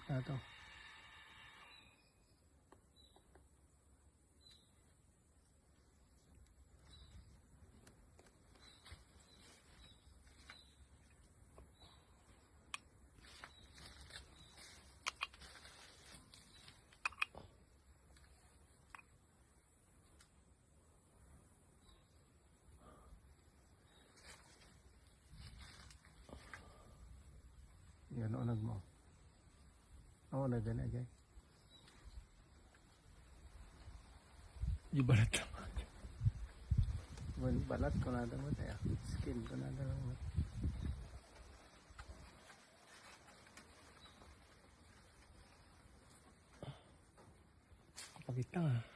na to. Yan o nagmo. Oo na gana jay. Di balat lang. Balat ko na daw tayo. Skin ko na daw. Kapagit lang ah.